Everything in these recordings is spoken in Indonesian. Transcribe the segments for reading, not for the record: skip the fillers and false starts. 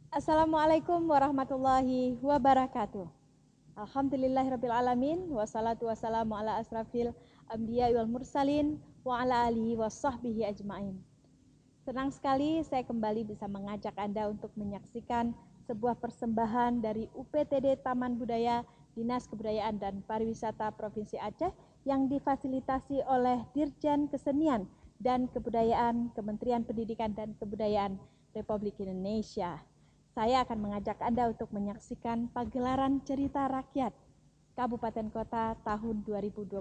Assalamualaikum warahmatullahi wabarakatuh. Alhamdulillahirrabbilalamin. Wassalatu wassalamu ala asrafil anbiya wal mursalin wa ala alihi wassahbihi ajmain. Senang sekali saya kembali bisa mengajak Anda untuk menyaksikan sebuah persembahan dari UPTD Taman Budaya Dinas Kebudayaan dan Pariwisata Provinsi Aceh yang difasilitasi oleh Dirjen Kesenian dan Kebudayaan Kementerian Pendidikan dan Kebudayaan Republik Indonesia. Saya akan mengajak Anda untuk menyaksikan pagelaran cerita rakyat Kabupaten Kota tahun 2021.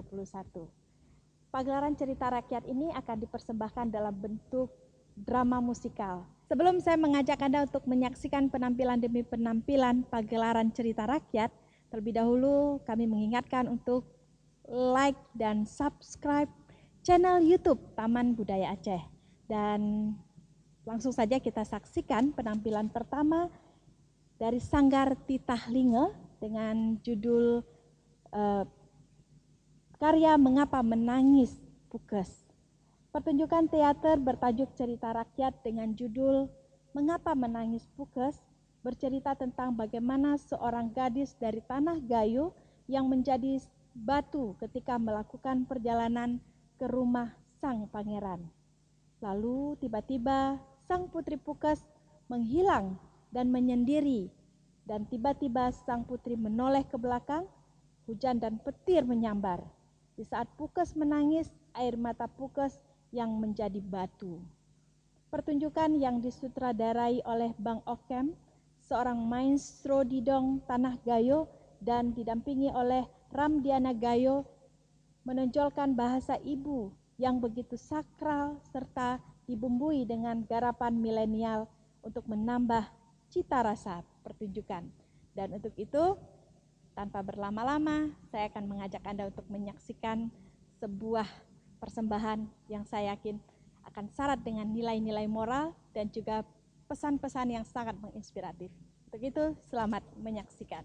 Pagelaran cerita rakyat ini akan dipersembahkan dalam bentuk drama musikal. Sebelum saya mengajak Anda untuk menyaksikan penampilan demi penampilan pagelaran cerita rakyat, terlebih dahulu kami mengingatkan untuk like dan subscribe channel YouTube Taman Budaya Aceh. Dan langsung saja kita saksikan penampilan pertama dari Sanggar Titah Linge dengan judul karya Mengapa Menangis Pukes. Pertunjukan teater bertajuk Cerita Rakyat dengan judul Mengapa Menangis Pukes bercerita tentang bagaimana seorang gadis dari Tanah Gayo yang menjadi batu ketika melakukan perjalanan ke rumah sang pangeran. Lalu tiba-tiba sang putri Pukes menghilang dan menyendiri, dan tiba-tiba sang putri menoleh ke belakang, hujan dan petir menyambar. Di saat Pukes menangis, air mata Pukes yang menjadi batu. Pertunjukan yang disutradarai oleh Bang Okem, seorang maestro didong Tanah Gayo dan didampingi oleh Ramdiana Gayo, menonjolkan bahasa ibu yang begitu sakral serta dibumbui dengan garapan milenial untuk menambah cita rasa pertunjukan. Dan untuk itu, tanpa berlama-lama, saya akan mengajak Anda untuk menyaksikan sebuah persembahan yang saya yakin akan syarat dengan nilai-nilai moral dan juga pesan-pesan yang sangat menginspiratif. Untuk itu, selamat menyaksikan.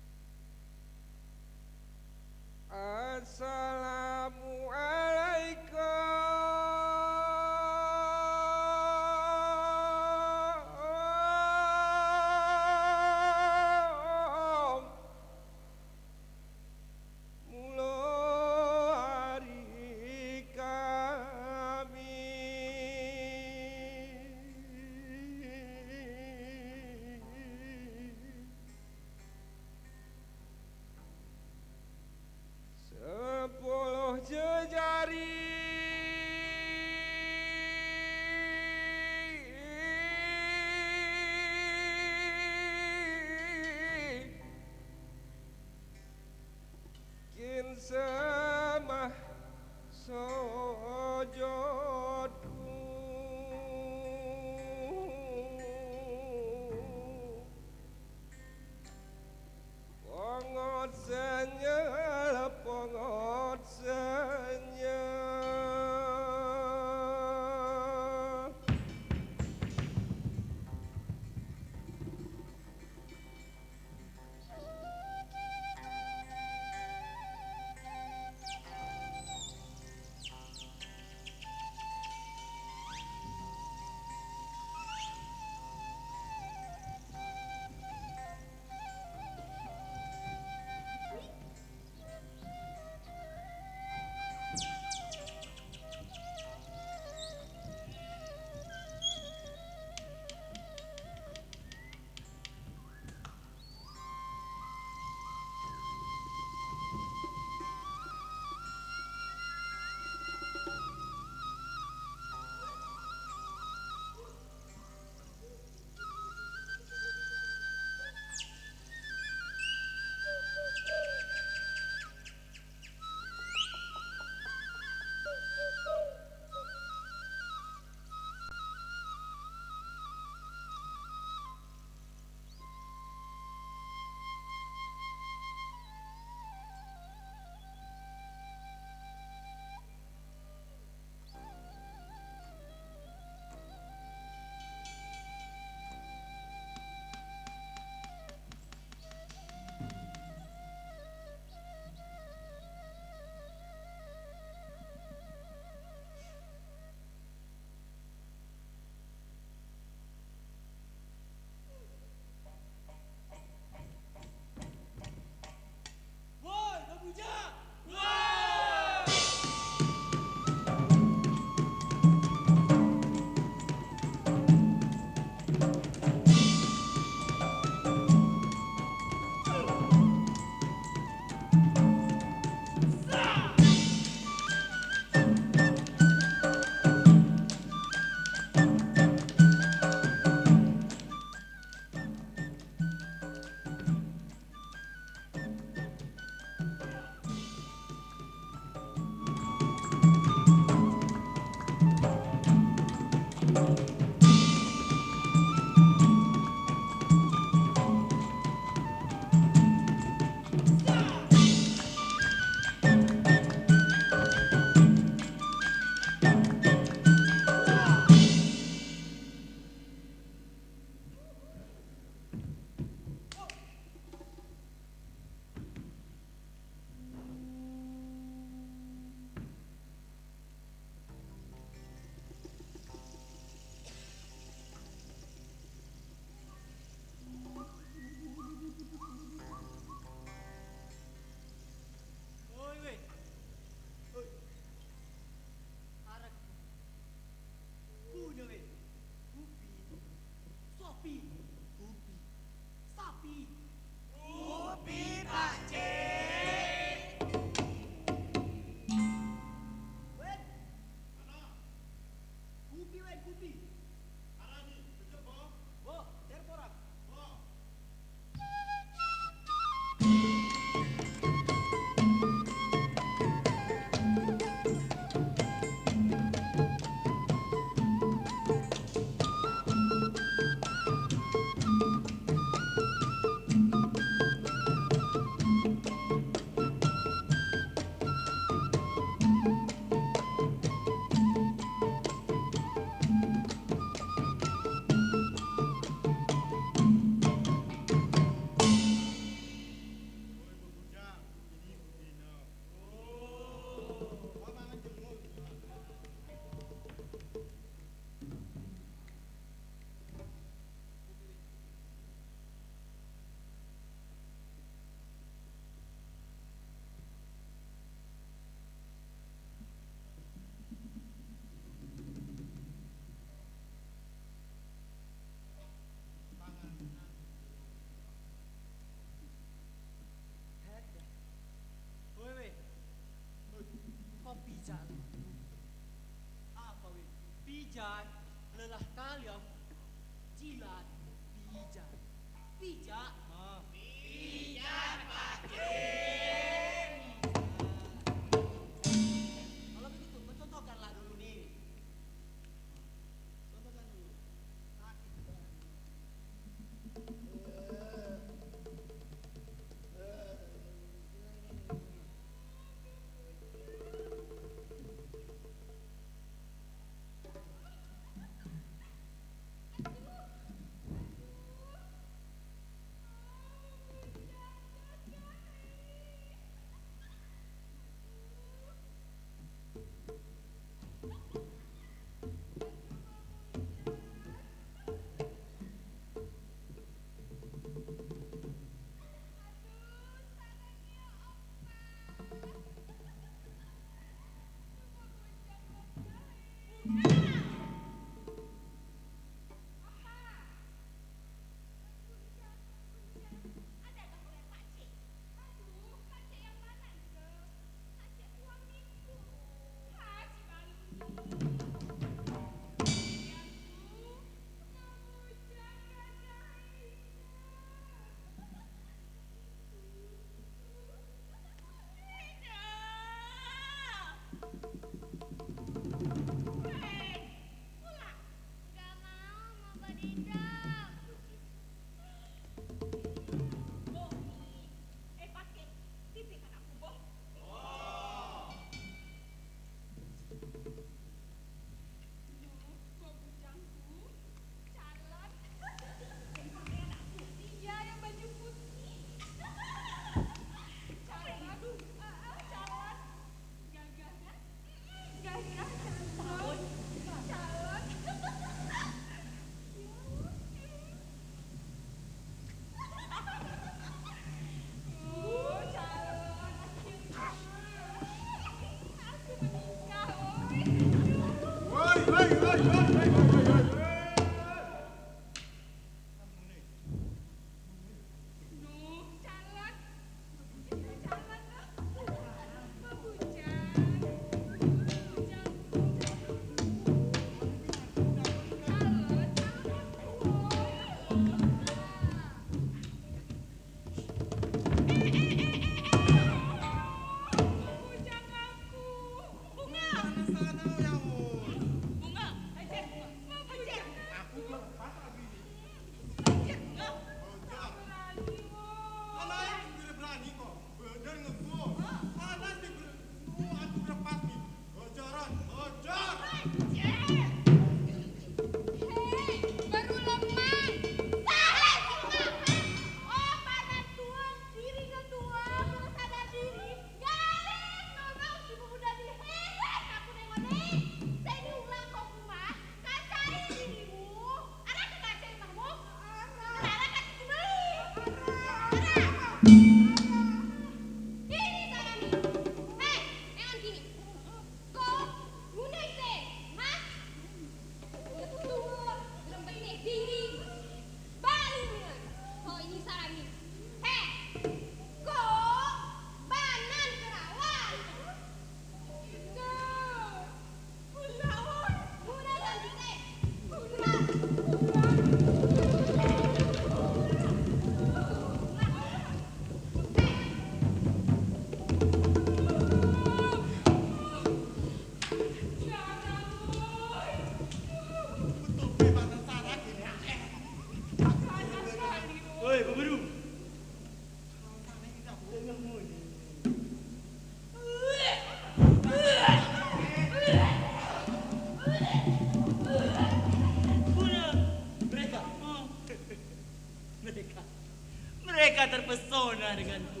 Mereka terpesona denganku.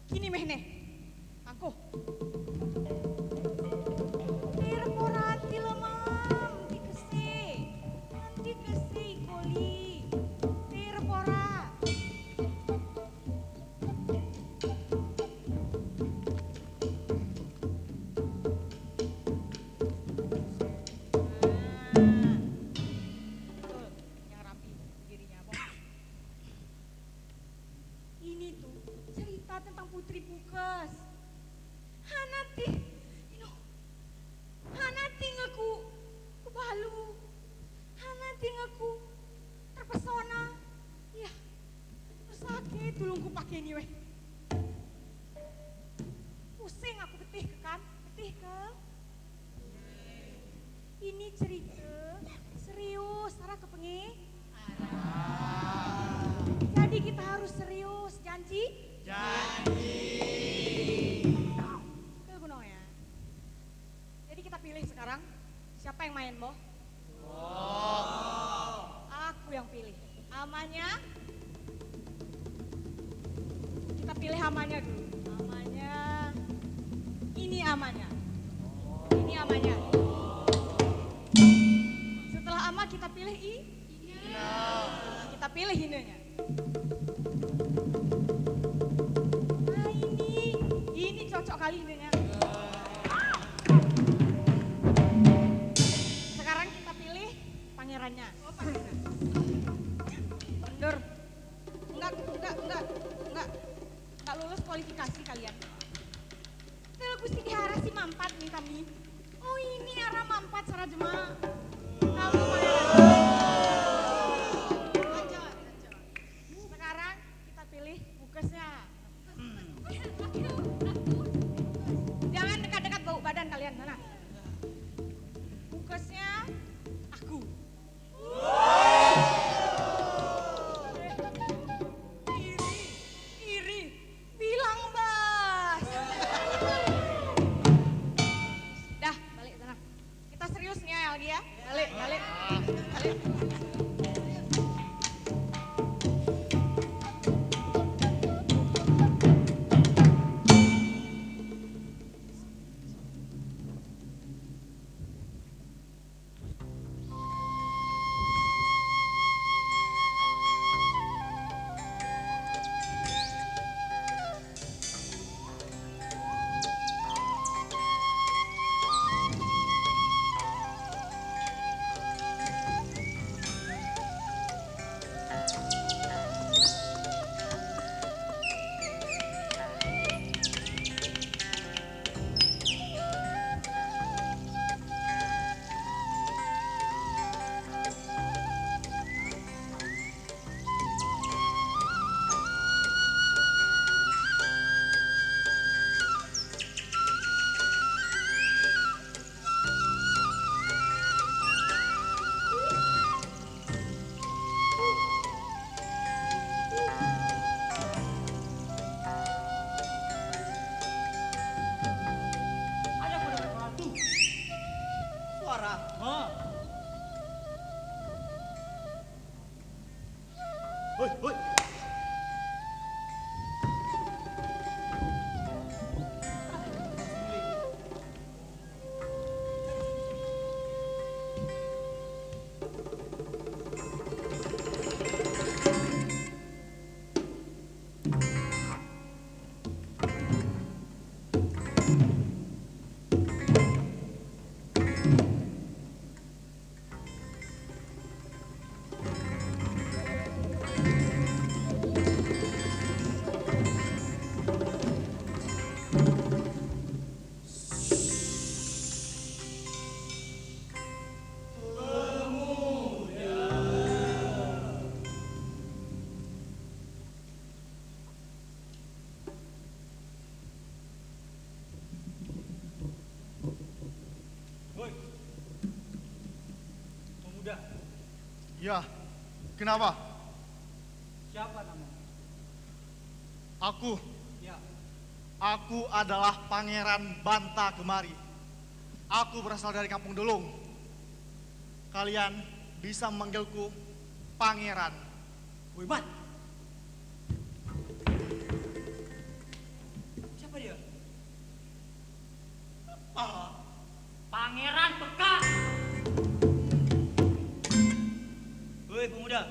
Kini mehne, aku. Terporanti lemam, nanti kese koli, terpora. Betul, yang rapi dirinya, Bos. Ini tuh cerita tentang Putri Pukes. Hanati ngaku kebalu. Hanati ngaku terpesona. Ya, sakit tulungku pakai ini weh. Pusing aku betih ke kan? Betih ke? Ini cerita serius, Sarah kepengin. Amanya, kita pilih amanya dulu. Amanya, ini amanya. Ini amanya. Setelah ama kita pilih kita pilih hinenya. Nah ini cocok kali hinenya. Sekarang kita pilih pangerannya. Oh pangeran. Mundur. Enggak lulus kualifikasi kalian. Gusti Kiharasi mampat nih kami. Oh ini arah mampat Sarajema. Kamu lanjut. Sekarang kita pilih bukesnya. Jangan dekat-dekat bau badan kalian. Mana? Bukesnya aku. Iri. Bilang Bas. Dah, balik sana. Kita serius nih ya lagi ya. Balik. Ada aku dengar suara tuh. Suara. Hoi. Hoi. Pemuda, Ya, kenapa? siapa namamu? Aku Ya, adalah Pangeran Banta Gemari. Aku berasal dari Kampung Delung. Kalian bisa memanggilku Pangeran. woi Mat. Siapa dia? Pangeran Peka. Woi pemuda,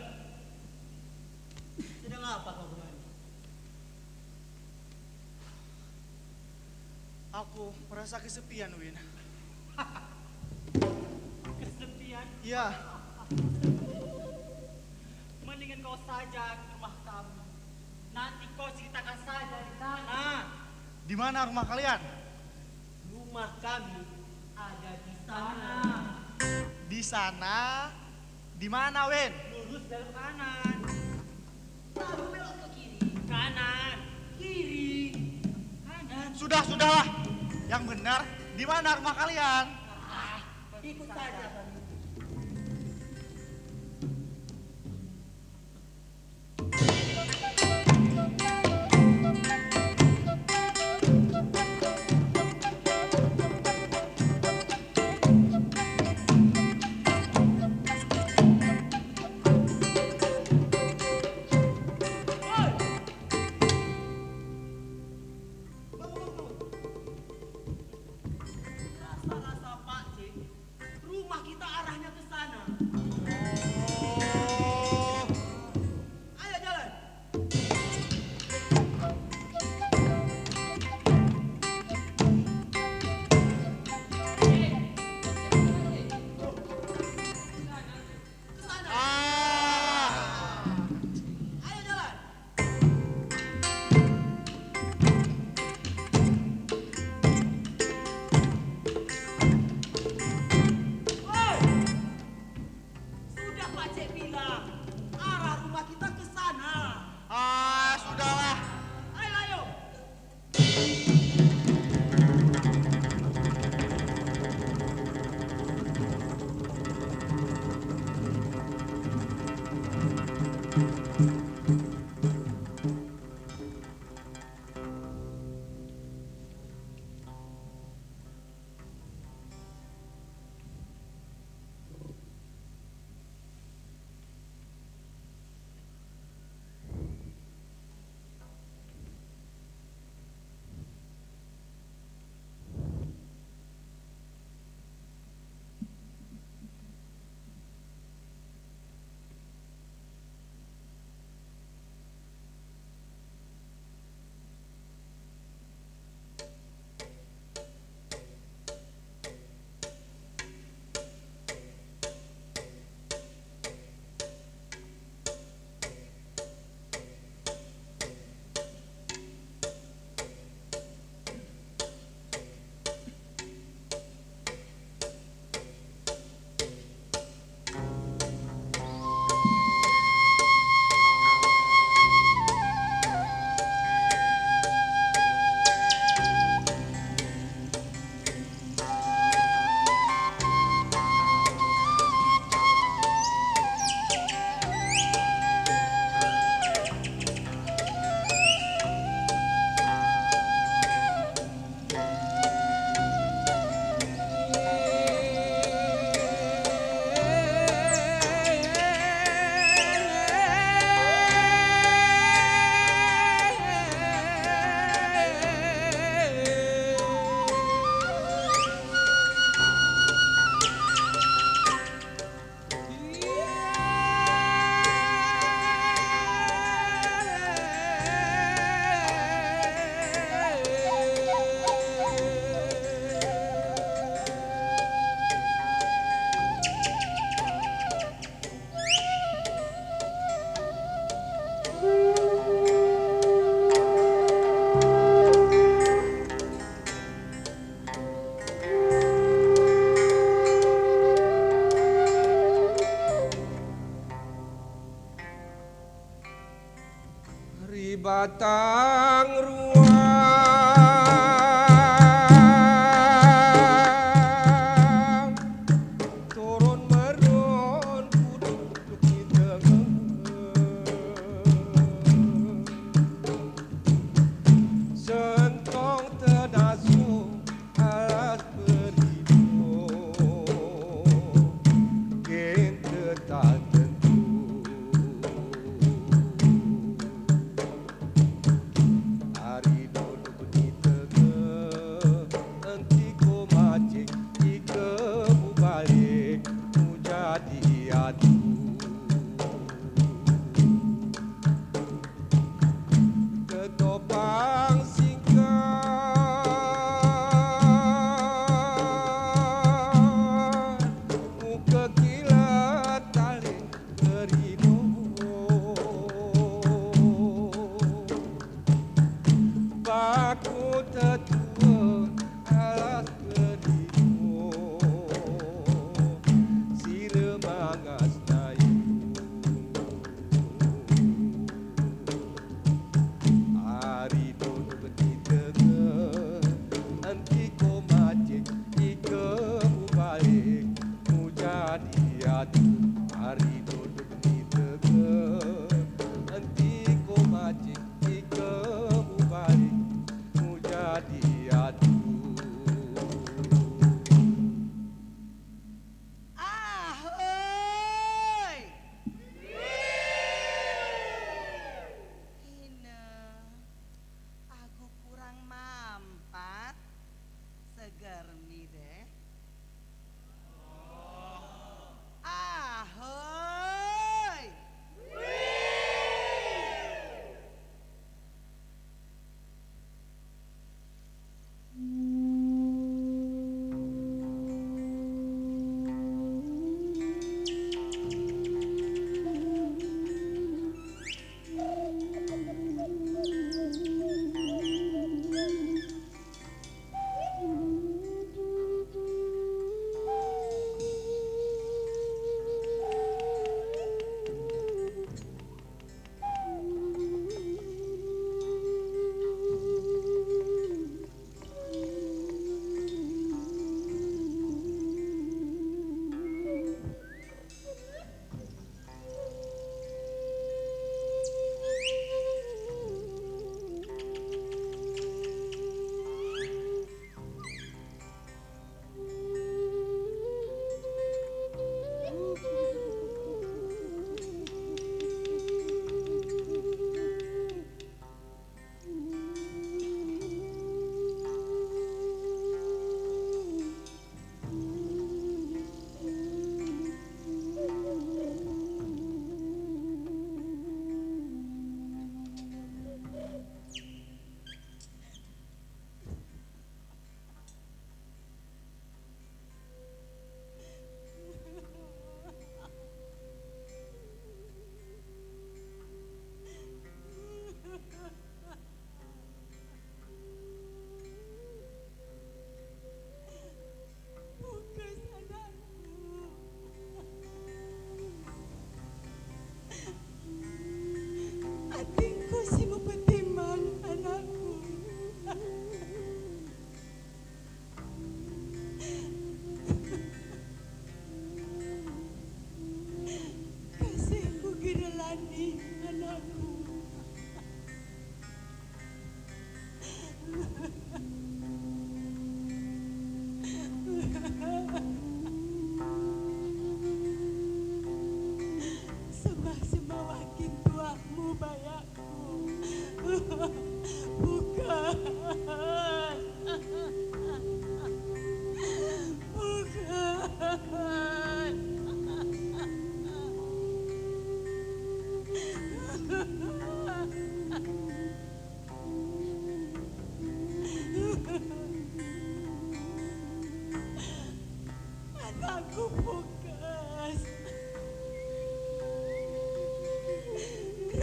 sedang apa kau kemari? Aku merasa kesepian, Win. Kesepian? Ya, Mendingan kau saja ke rumah kami. Nanti kau ceritakan saja di sana. di mana rumah kalian? Rumah kami ada di sana. Di sana? Di mana, Win? Lurus belok kanan. Lalu belok ke kiri. Kanan. Kiri. Kanan. Sudahlah. Yang benar, di mana rumah kalian? Ikut saja kami. Pak Cek bilang arah rumah kita ke sana. Ah, sudahlah. Ayo, ayo. Di batang ruang turun merun duduk di tengah sentong terdasu alas berhidup gente tak tentu. Hari duduk di tengah nanti ko macik ikemu balik mu jadi adu ketopang singkat mu kekilat tali terido baku tetua alas beribu sila mangas nayu hari duduk di tengah nanti ko macik ikemu balik mu jadi adu hari duduk di tengah nanti ko macik ikemu balik mu jadi adu. Ahoy! Ine, aku kurang mampat. Seger mi deh. Ahoy!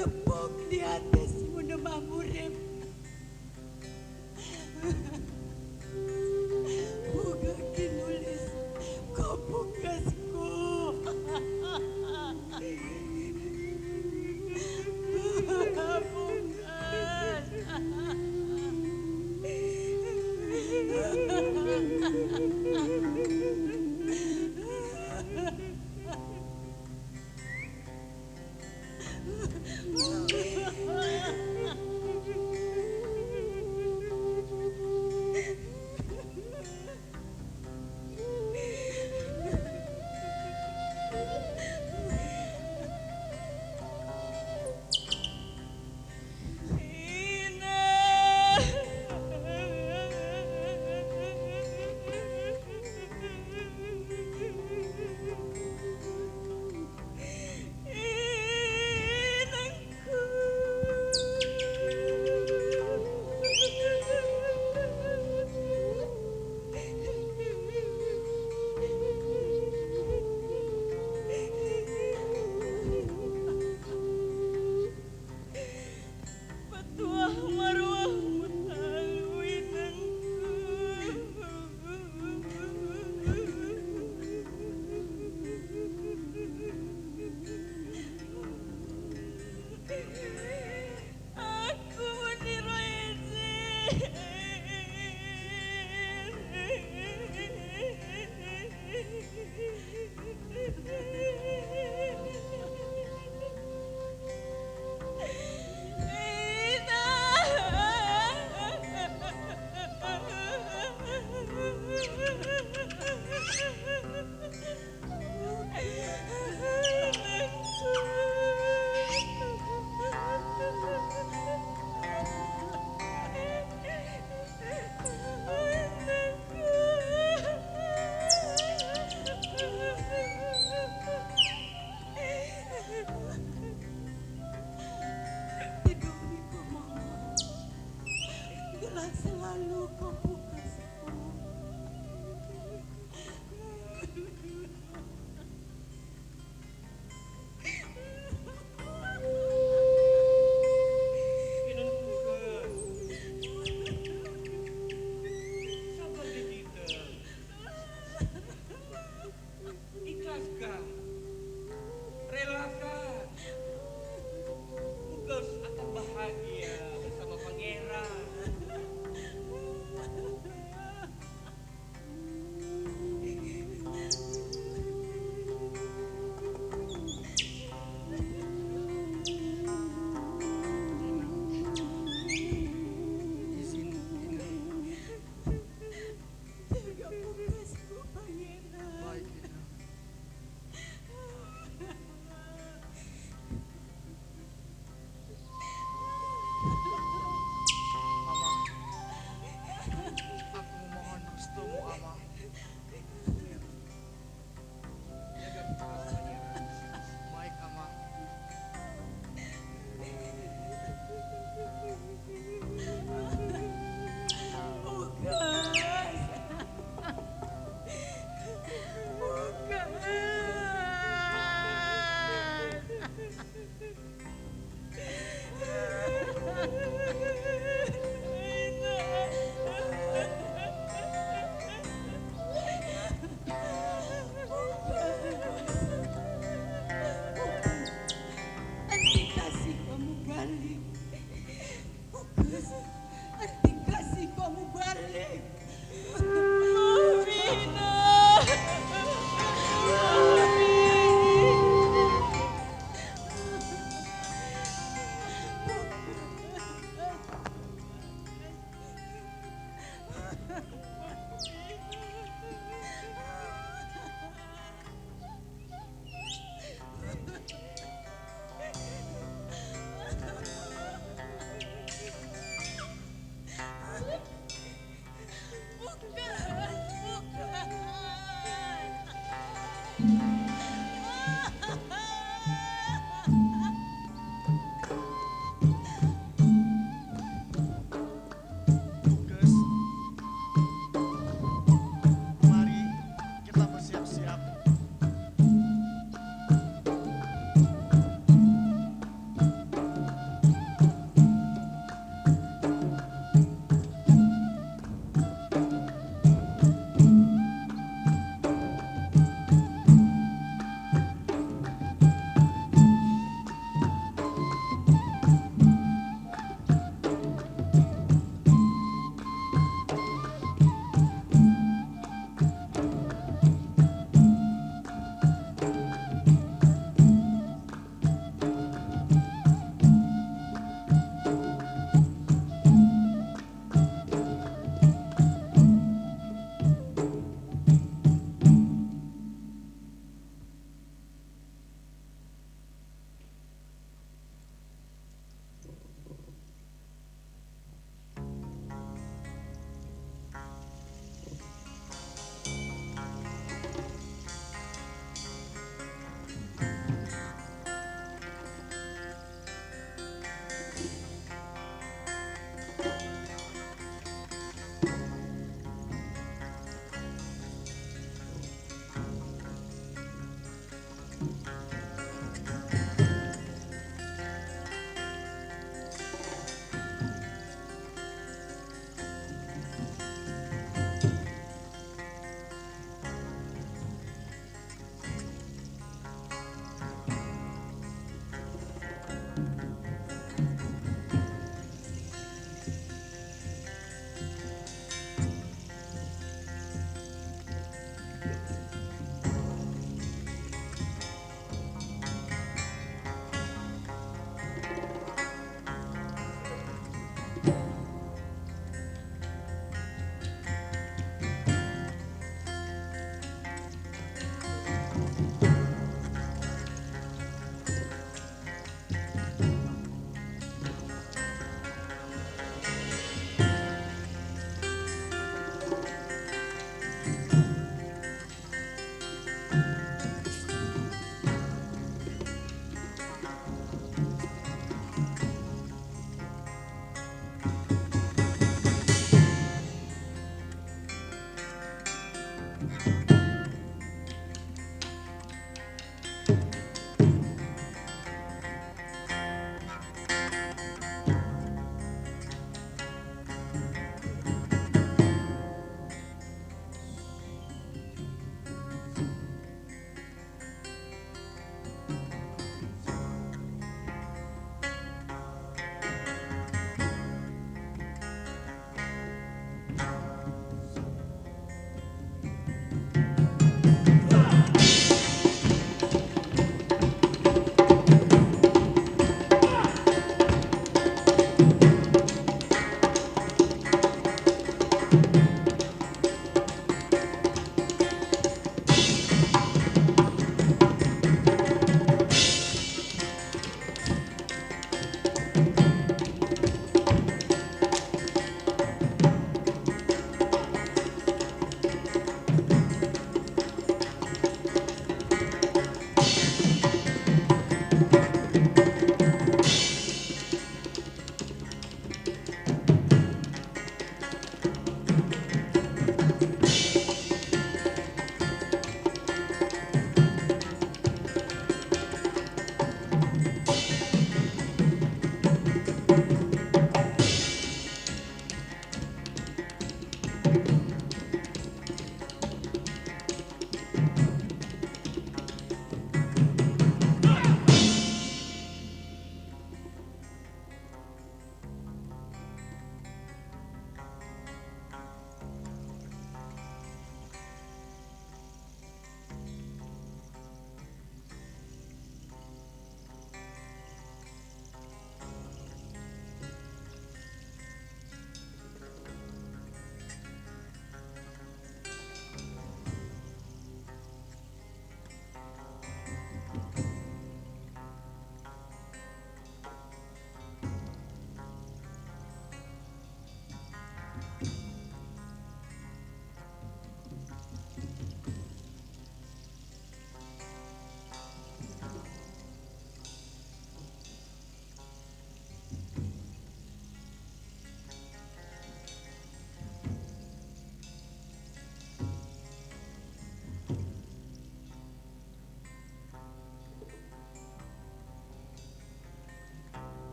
tepuk di atas munembah murim. Buka kinulis kau bukasku. Inangku.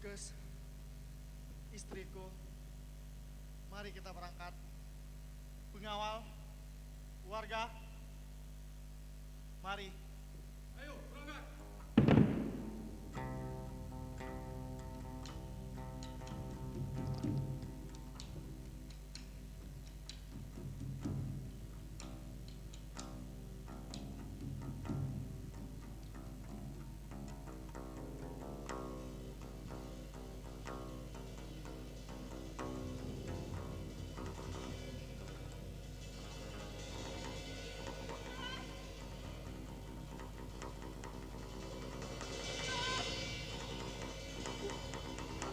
Bukes, istriku, mari kita berangkat. Pengawal, warga, mari. Ayo, berangkat.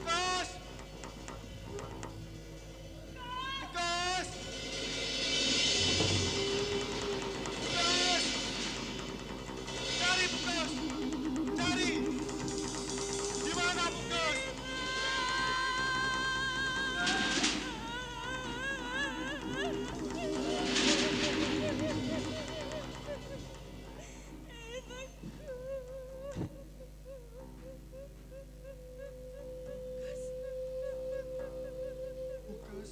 Bukes! Bukes! Bukes! Cari Bukes! Cari! Di mana Bukes? Bukes.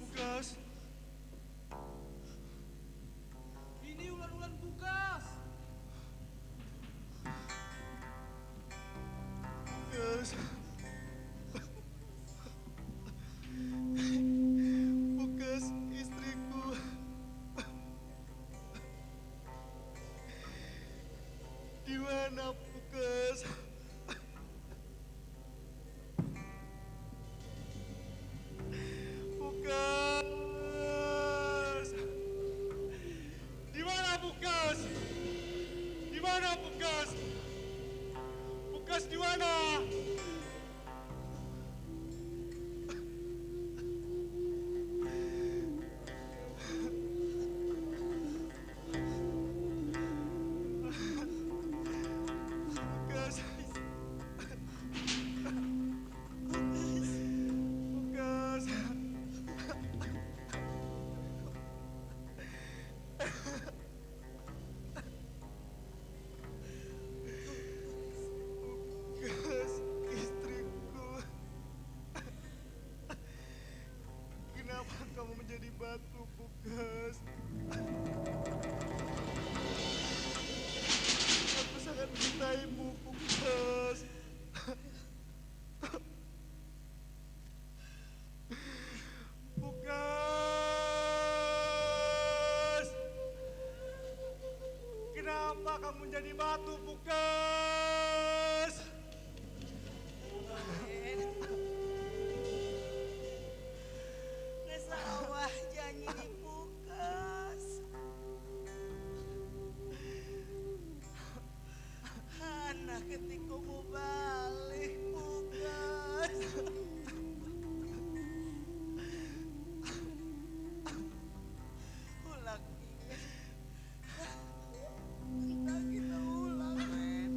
Bukes. Ini ulan-ulan Bukas. Bukes. Bukes, istriku. Di mana Bukes? Bukes. Di mana Bukes? Di mana Bukes? Bukes di mana? Bukes. Bukes. Bukes, istriku. Kenapa kamu menjadi batu, Bukes? Aku sangat mencintaimu, Bukes. Bukes! Kenapa kamu menjadi batu, Bukes? Ngesawah janji dibukas. Anak ketika mau balik bukas. Ulang ingat. Entah kita ulang, men.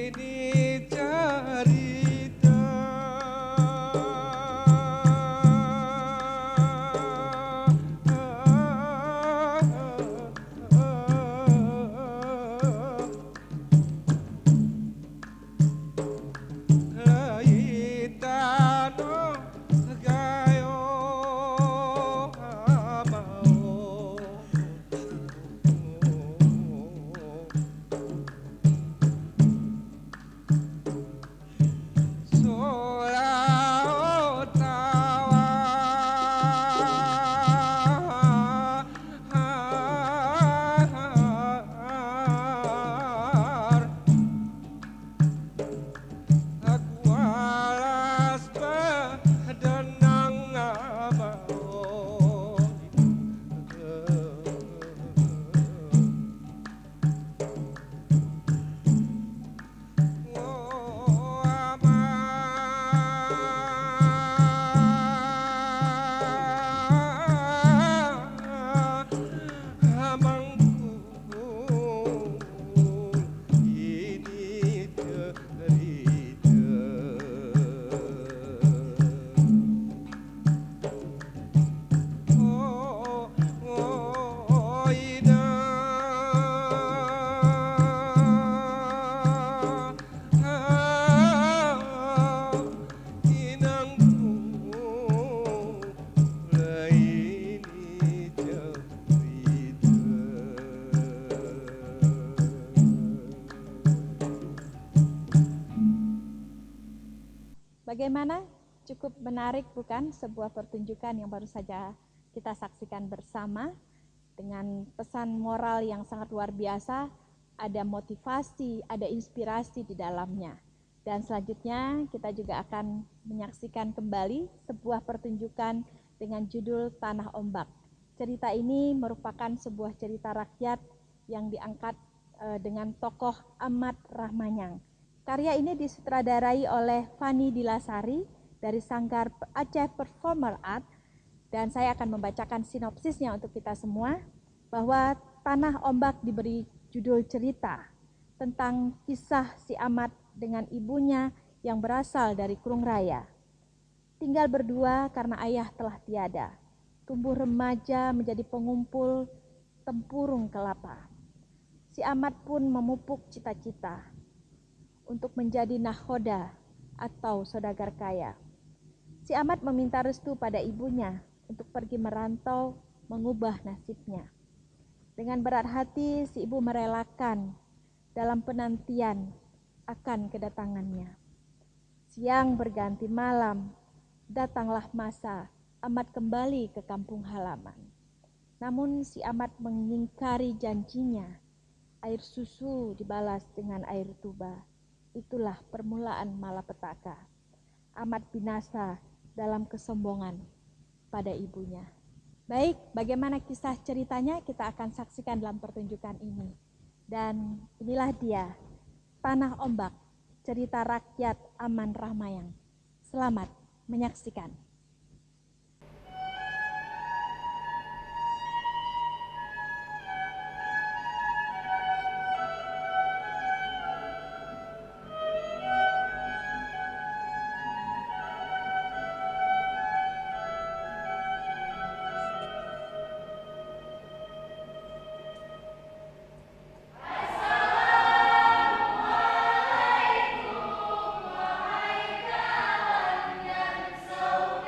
Ini cerita Laitano gayo amao Sola otawa Aku alas bedenang amao Oh amangku ini cerita Oh, oh, ina inangku laini Bagaimana? Cukup menarik bukan sebuah pertunjukan yang baru saja kita saksikan bersama dengan pesan moral yang sangat luar biasa, ada motivasi, ada inspirasi di dalamnya. Dan selanjutnya kita juga akan menyaksikan kembali sebuah pertunjukan dengan judul Tanah Ombak. Cerita ini merupakan sebuah cerita rakyat yang diangkat dengan tokoh Ahmad Rahmanyang. Karya ini disutradarai oleh Fani Dilasari dari Sanggar Aceh Performer Art, dan saya akan membacakan sinopsisnya untuk kita semua, bahwa Tanah Ombak diberi judul cerita tentang kisah si Ahmad dengan ibunya yang berasal dari Krung Raya. Tinggal berdua karena ayah telah tiada, tumbuh remaja menjadi pengumpul tempurung kelapa. Si Ahmad pun memupuk cita-cita untuk menjadi nakhoda atau saudagar kaya. Si Ahmad meminta restu pada ibunya untuk pergi merantau mengubah nasibnya. Dengan berat hati si ibu merelakan dalam penantian akan kedatangannya. Siang berganti malam, datanglah masa Ahmad kembali ke kampung halaman. Namun si Ahmad mengingkari janjinya. Air susu dibalas dengan air tuba. Itulah permulaan malapetaka. Ahmad binasa dalam kesombongan pada ibunya. Baik, bagaimana kisah ceritanya kita akan saksikan dalam pertunjukan ini. Dan inilah dia, Tanah Ombak, cerita rakyat Ahmad Rahmanyang. Selamat menyaksikan. So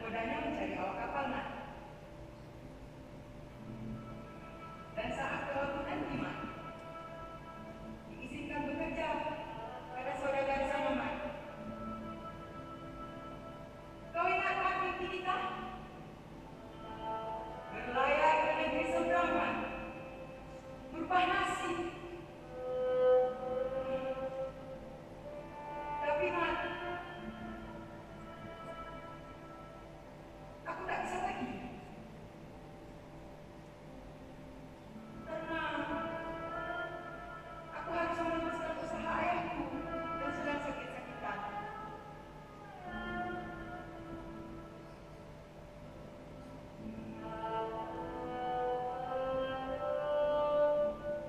menggodanya mencari awak kapal, nak. Dan saat ke laut nanti, mak, diizinkan bekerja pada saudagar sana, mak. Kau ingatkan mimpi kita? Berlayar ke negeri seberang, mak. Berubah nasib. Tapi, mak, aku tak bisa lagi. Karena aku harus meneruskan usaha ayahku yang sedang sakit-sakitan.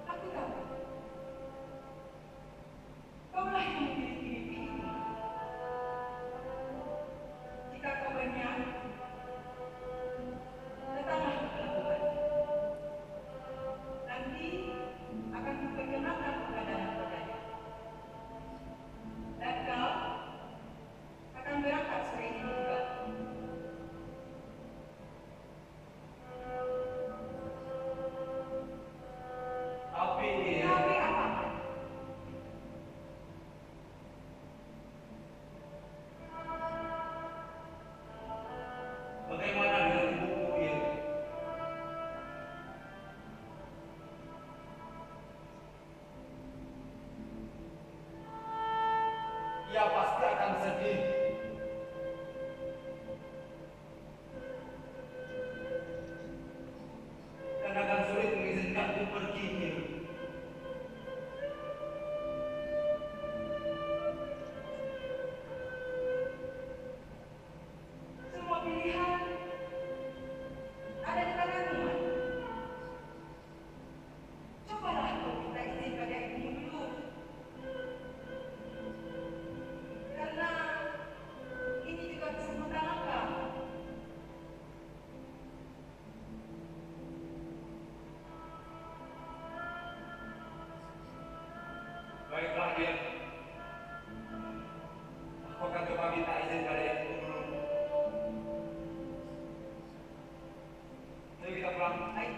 Aku tahu kaulah yang memiliki mimpi ini. Jika kau berniat, datanglah ke pelabuhan. Nanti akan kuperkenalkan keadaan padanya. Dan kau akan berangkat sore ini juga. Tapi Tapi apa? bagaimana dengan ibuku ini? Ia pasti akan sedih. Dan akan sulit mengizinkanku pergi, Nil. Semua pilihan ada di tanganmu, Mak. Cobalah kau minta izin pada ibumu dulu. Karena ini juga kesempatan langka. Baiklah, Nil. Aku akan coba minta izin pada ibuku dulu. Ayo kita pulang. Baik.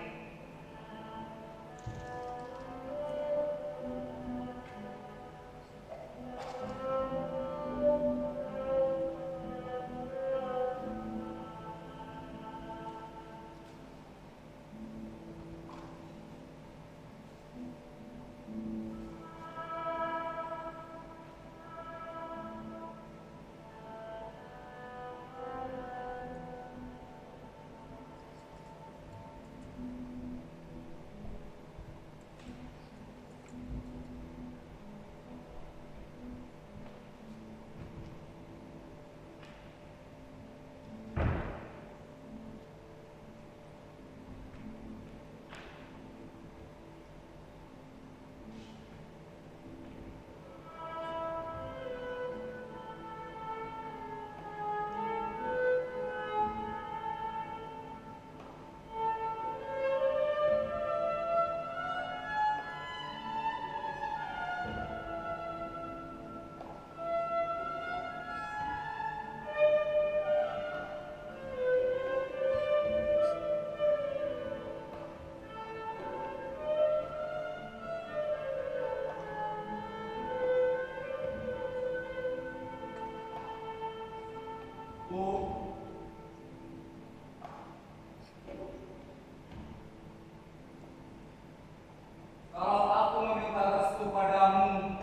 Kalau aku meminta restu padamu,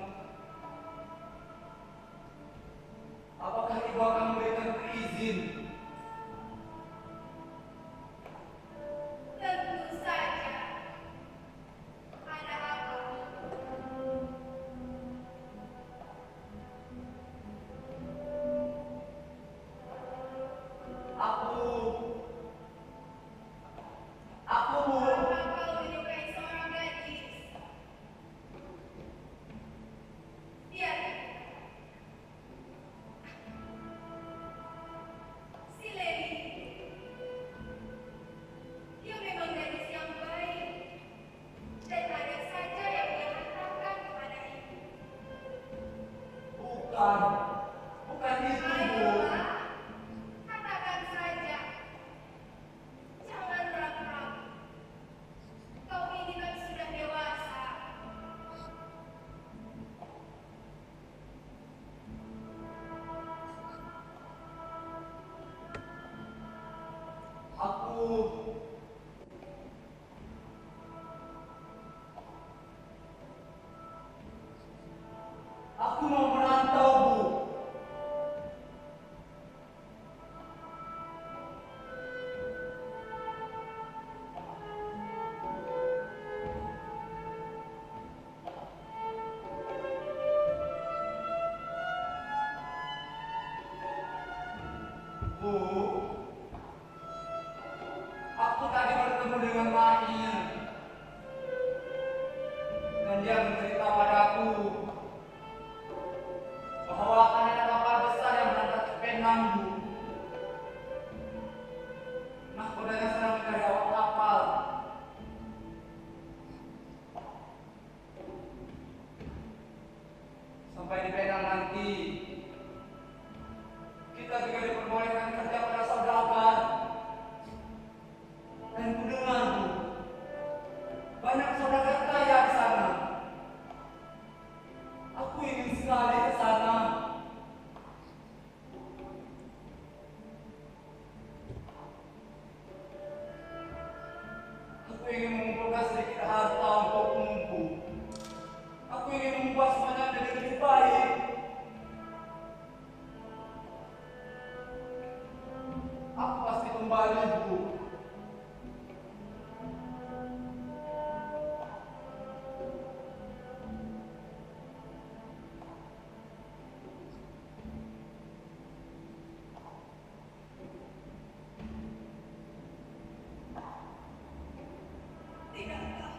apakah ibu akan memberikan izin? Tentu saja. Ada apa? Bu, aku tadi bertemu dengan Mail. Dan dia bercerita padaku bahwa akan ada kapal besar yang berangkat ke Penang, Bu. Nahkodanya sedang mencari awak kapal. Sampai di Penang nanti, kita juga diperbolehkan kerja pada saudagar. Dan ku dengar, Bu, banyak saudagar kaya di sana. Aku ingin sekali ke sana. Aku ingin mengumpulkan sedikit harta untukmu. Aku ingin membuat semuanya menjadi lebih baik. Aku pasti kembali, Bu. Tidakkah?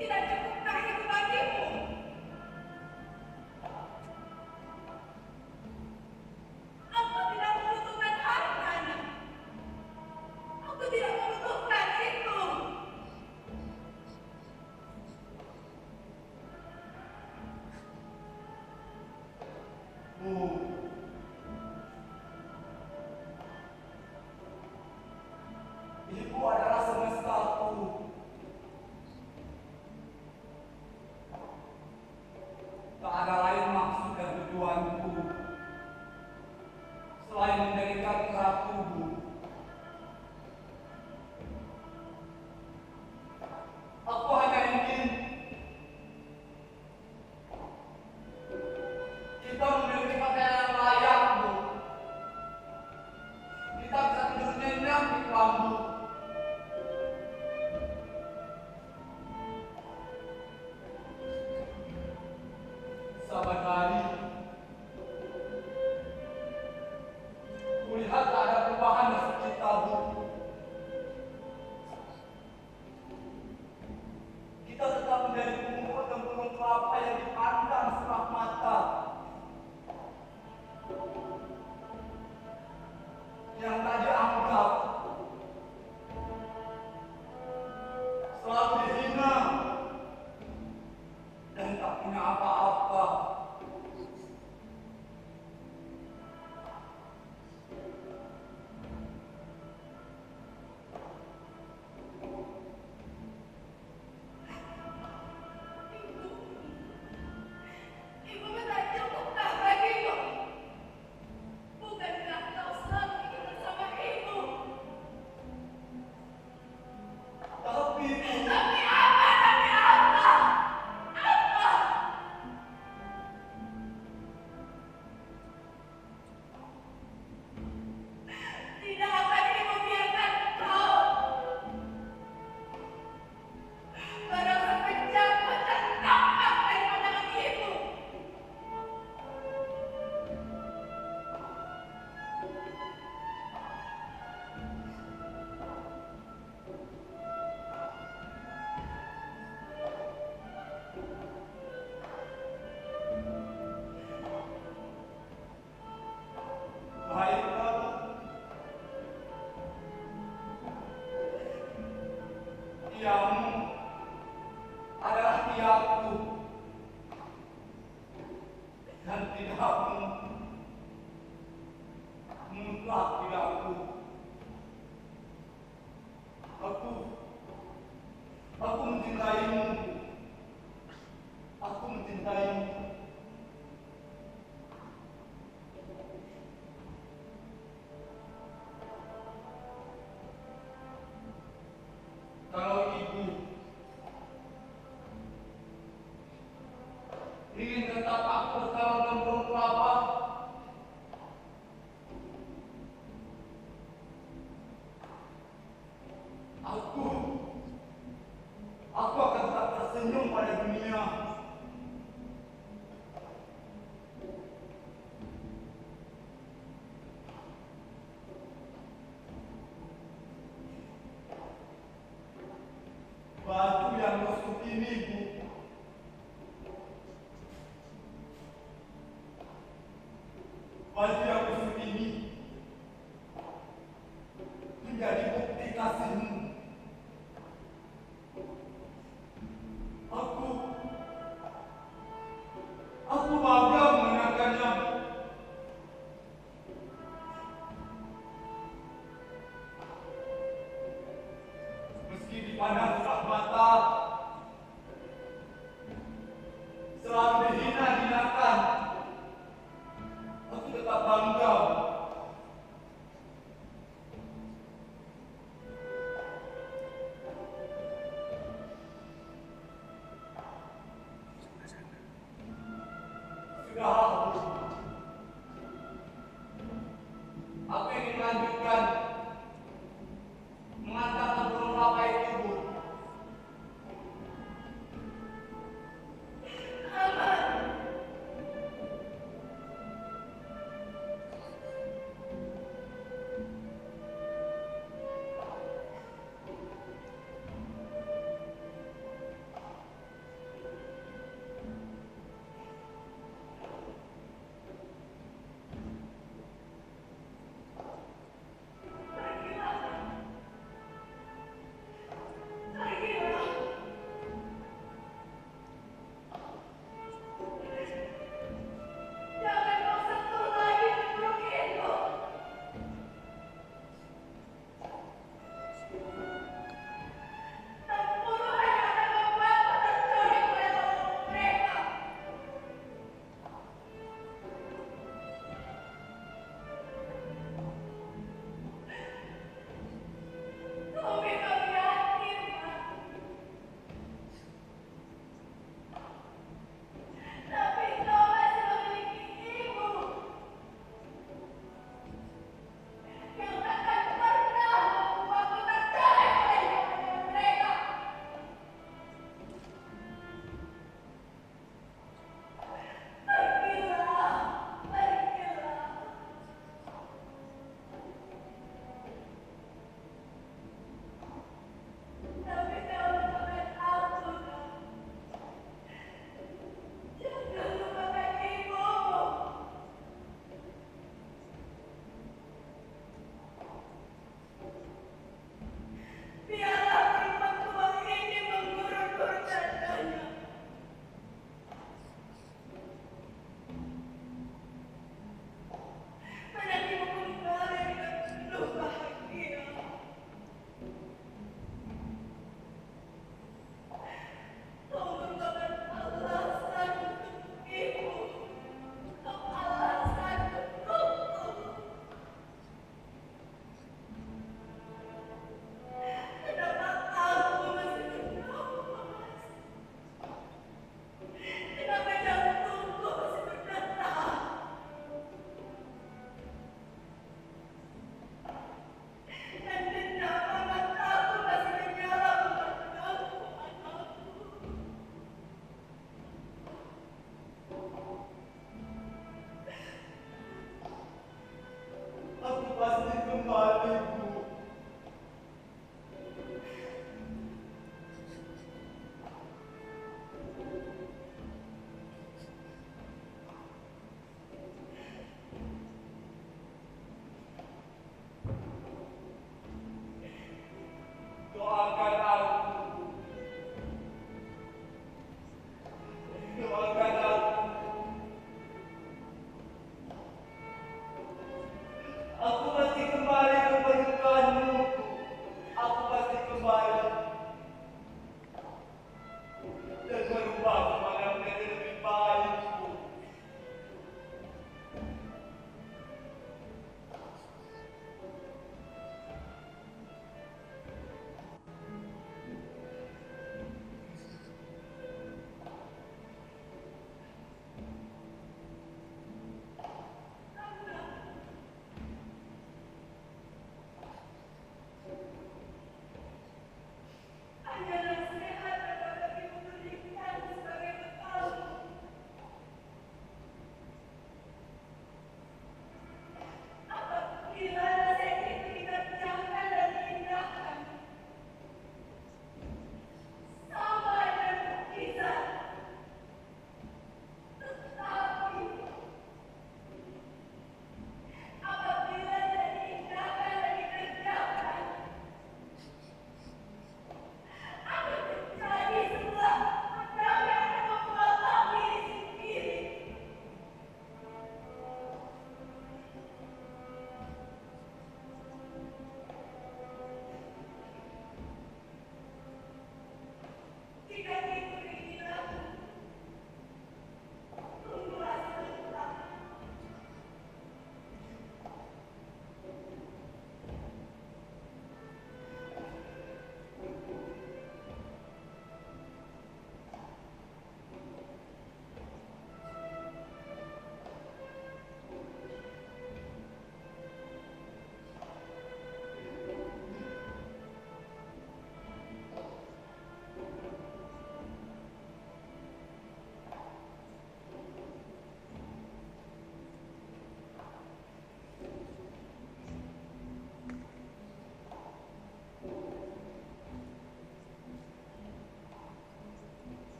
Tidak cukupkah itu bagimu? Aku tidak membutuhkan hartanya. Aku tidak membutuhkan itu. Bu, ibu adalah semestaku. Tak ada lain maksud dan tujuanku selain menjadikan ratu, Bu. Aku hanya ingin kita memiliki pakaian yang layak, Bu. Kita bisa tidur nyenyak di kelambu. Saban hari, kulihat tak ada perubahan nasib kita, Bu. Kita tetap menjadi pungut dan burung kelapa yang dipandang sebelah mata. Yang tak dianggap, selalu dihina, dan tak punya apa-apa. Ibu tak cukupkah bagimu? Bukankah kau selalu ingin bersama ibu? Tapi, Bu, Tapi apa? Tapi apa? Apa? Tidak akan ibu biarkan kau barang sekejap tertangkap dari pandangan ibu. baiklah, Bu. Tiamu adalah tiapku, dan tidakmu mutlak tidakku. Aku mencintaimu. Aku mencintaimu. Kalau ibu ingin tetap aku berkawan dengan burung kelapa, aku akan tetap tersenyum pada dunia. baju yang kusut ini menjadi bukti kasihmu. Aku bangga mengenakannya. Meski dipandang sebelah mata, selalu dihina-hinakan, aku tetap bangga. Sudah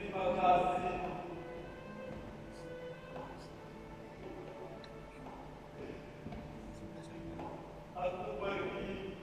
Terima kasih. Aku pergi.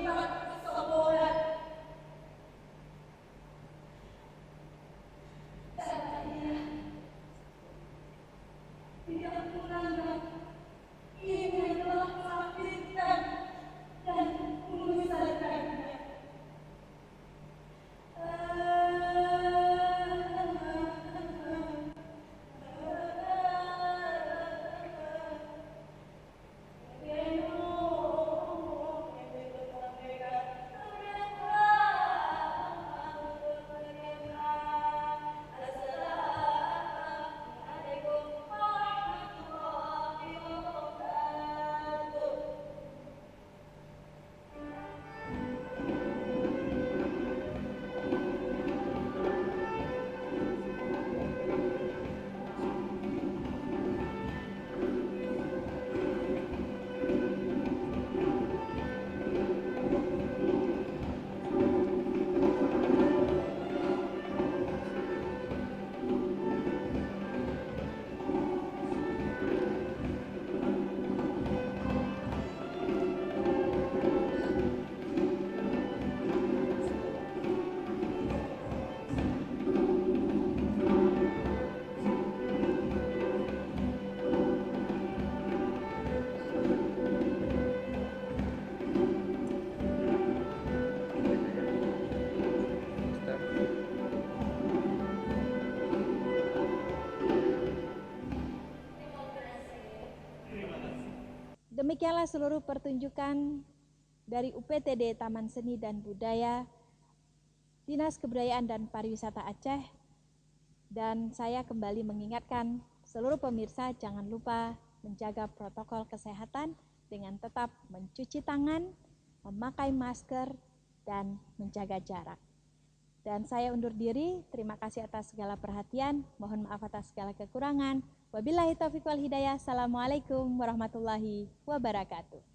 melihat kesombongan. Saya tidak menganggap ini adalah menyakitkan dan menyusahkannya. Demikianlah seluruh pertunjukan dari UPTD Taman Seni dan Budaya, Dinas Kebudayaan dan Pariwisata Aceh. Dan saya kembali mengingatkan seluruh pemirsa jangan lupa menjaga protokol kesehatan dengan tetap mencuci tangan, memakai masker, dan menjaga jarak. Dan saya undur diri, terima kasih atas segala perhatian, mohon maaf atas segala kekurangan. Wabillahi taufiq wal hidayah. Assalamualaikum warahmatullahi wabarakatuh.